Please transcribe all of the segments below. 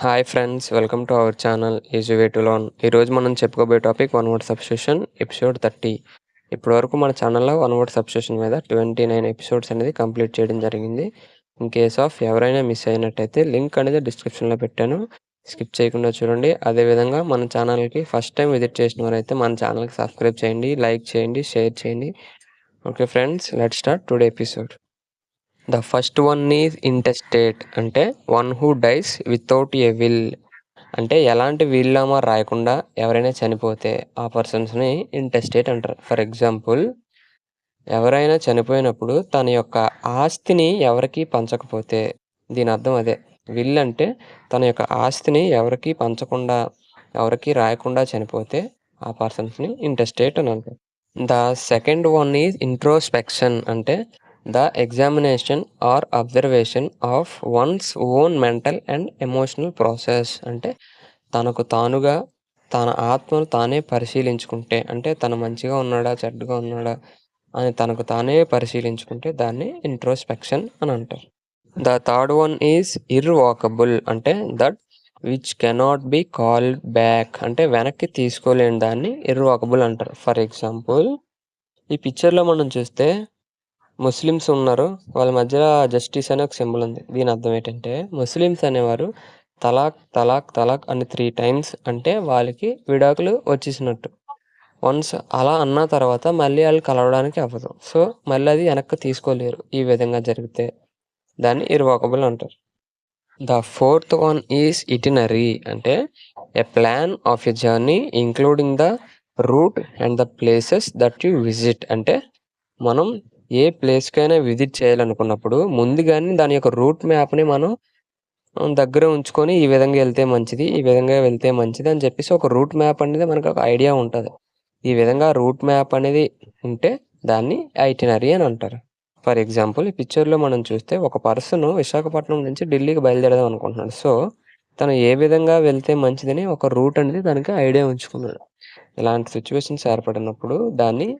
Hi friends, welcome to our channel easy way to learn. ఈరోజు మనం చెప్పుకోబోయే topic one word substitution episode 30. ఇప్పటివరకు మన ఛానల్లో వన్ వర్డ్ సబ్స్టిట్యూషన్ మీద 29 ఎపిసోడ్స్ అనేది కంప్లీట్ చేయడం జరిగింది. ఇన్ కేస్ ఆఫ్ ఎవరైనా మిస్ అయినట్టయితే లింక్ అనేది డిస్క్రిప్షన్లో పెట్టాను, స్కిప్ చేయకుండా చూడండి. అదేవిధంగా మన ఛానల్కి ఫస్ట్ టైం విజిట్ చేసిన వారైతే మన ఛానల్కి సబ్స్క్రైబ్ చేయండి, లైక్ చేయండి, షేర్ చేయండి. Okay friends, let's start today episode. The first one is intestate అంటే one who dies without a will. అంటే ఎలాంటి వీలునామా రాయకుండా ఎవరైనా చనిపోతే ఆ పర్సన్స్ని ఇంటెస్టేట్ అంటారు. ఫర్ ఎగ్జాంపుల్, ఎవరైనా చనిపోయినప్పుడు తన యొక్క ఆస్తిని ఎవరికి పంచకపోతే, దీని అర్థం అదే. విల్ అంటే తన యొక్క ఆస్తిని ఎవరికి పంచకుండా, ఎవరికి రాయకుండా చనిపోతే ఆ పర్సన్స్ని ఇంటెస్టేట్ అని అంటారు. The second one is introspection అంటే the examination or observation of one's own mental and emotional process. అంటే తనకు తానుగా తన ఆత్మను తానే పరిశీలించుకుంటే, అంటే తను మంచిగా ఉన్నాడా చెడ్డగా ఉన్నాడా అని తనకు తానే పరిశీలించుకుంటే దాన్ని ఇంట్రోస్పెక్షన్ అని అంటారు. ద థర్డ్ వన్ ఈజ్ ఇర్వాకబుల్ అంటే that which cannot be called back అంటే వెనక్కి తీసుకోలేని దాన్ని ఇర్వాకబుల్ అంటారు. ఫర్ ఎగ్జాంపుల్, ఈ పిక్చర్లో మనం చూస్తే ముస్లిమ్స్ ఉన్నారు, వాళ్ళ మధ్యలో జస్టిస్ అనే ఒక సింబల్ ఉంది. దీని అర్థం ఏంటంటే ముస్లిమ్స్ అనేవారు తలాక్ తలాక్ తలాక్ అని 3 times అంటే వాళ్ళకి విడాకులు వచ్చేసినట్టు. వన్స్ అలా అన్న తర్వాత మళ్ళీ వాళ్ళు కలవడానికి అవ్వదు. సో మళ్ళీ అది వెనక్కి తీసుకోలేరు. ఈ విధంగా జరిగితే దాన్ని ఇర్వాకబుల్ అంటారు. The fourth one is itinerary అంటే a plan of a journey including the route and the places that you visit. అంటే మనం ఏ ప్లేస్కైనా విజిట్ చేయాలనుకున్నప్పుడు ముందుగానే దాని యొక్క రూట్ మ్యాప్ని మనం దగ్గర ఉంచుకొని ఈ విధంగా వెళ్తే మంచిది, ఈ విధంగా వెళ్తే మంచిది అని చెప్పేసి ఒక రూట్ మ్యాప్ అనేది మనకు ఒక ఐడియా ఉంటుంది. ఈ విధంగా రూట్ మ్యాప్ అనేది ఉంటే దాన్ని ఐటినరీ అని అంటారు. ఫర్ ఎగ్జాంపుల్, ఈ పిక్చర్లో మనం చూస్తే ఒక పర్సన్ విశాఖపట్నం నుంచి ఢిల్లీకి బయలుదేరదాం అనుకుంటున్నాడు. సో తను ఏ విధంగా వెళ్తే మంచిదని ఒక రూట్ అనేది దానికి ఐడియా ఉంచుకున్నాడు. ఇలాంటి సిచ్యువేషన్స్ ఏర్పడినప్పుడు దాన్ని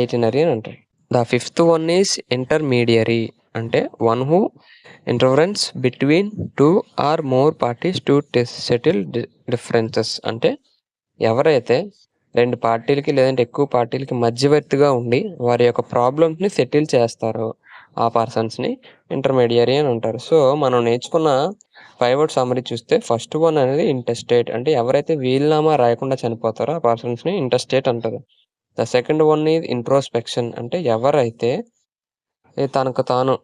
ఐటినరీ అని అంటారు. The fifth one is intermediary అంటే one who interference between 2 or more parties to settle differences. అంటే ఎవరైతే 2 పార్టీలకి లేదంటే ఎక్కువ పార్టీలకి మధ్యవర్తిగా ఉండి వారి యొక్క ప్రాబ్లమ్స్ని సెటిల్ చేస్తారో ఆ పర్సన్స్ని ఇంటర్మీడియరీ అని అంటారు. సో మనం నేర్చుకున్న 5 word సమ్మరీ చూస్తే ఫస్ట్ వన్ అనేది ఇంటెస్టేట్ అంటే ఎవరైతే వీలునామా రాయకుండా చనిపోతారో ఆ పర్సన్స్ని ఇంటెస్టేట్ అంటారు. The second one is introspection అంటే ఎవరైతే తనకు తాను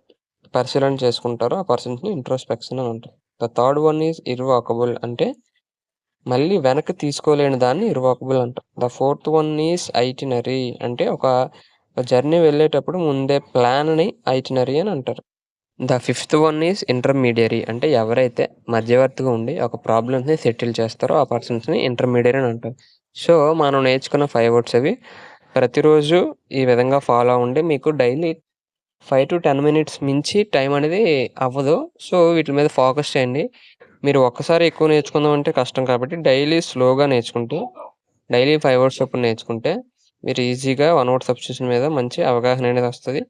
పరిశీలన చేసుకుంటారో ఆ పర్సన్స్ని ఇంట్రోస్పెక్షన్ అని అంటారు. ద థర్డ్ వన్ ఈజ్ ఇర్వాకబుల్ అంటే మళ్ళీ వెనక్కి తీసుకోలేని దాన్ని ఇర్వాకబుల్ అంటారు. The fourth one is itinerary అంటే ఒక జర్నీ వెళ్ళేటప్పుడు ముందే ప్లాన్ని ఐటినరీ అని అంటారు. The fifth one is intermediary అంటే ఎవరైతే మధ్యవర్తిగా ఉండి ఒక ప్రాబ్లమ్స్ని సెటిల్ చేస్తారో ఆ పర్సన్స్ని ఇంటర్మీడియరీ అని అంటారు. సో మనం నేర్చుకున్న 5 words అవి ప్రతిరోజు ఈ విధంగా ఫాలో అవ్వండి. మీకు డైలీ 5 to 10 minutes మించి టైం అనేది అవ్వదు. సో వీటి మీద ఫోకస్ చేయండి. మీరు ఒక్కసారి ఎక్కువ నేర్చుకుందాం అంటే కష్టం కాబట్టి డైలీ స్లోగా నేర్చుకుంటూ డైలీ 5 words చొప్పున నేర్చుకుంటే మీరు ఈజీగా వన్ వర్డ్ సబ్స్టిట్యూషన్ మీద మంచి అవగాహన అనేది వస్తుంది.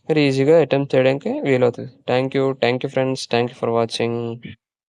మీరు ఈజీగా అటెంప్ట్ చేయడానికి వీలవుతుంది. Thank you friends, thank you for watching.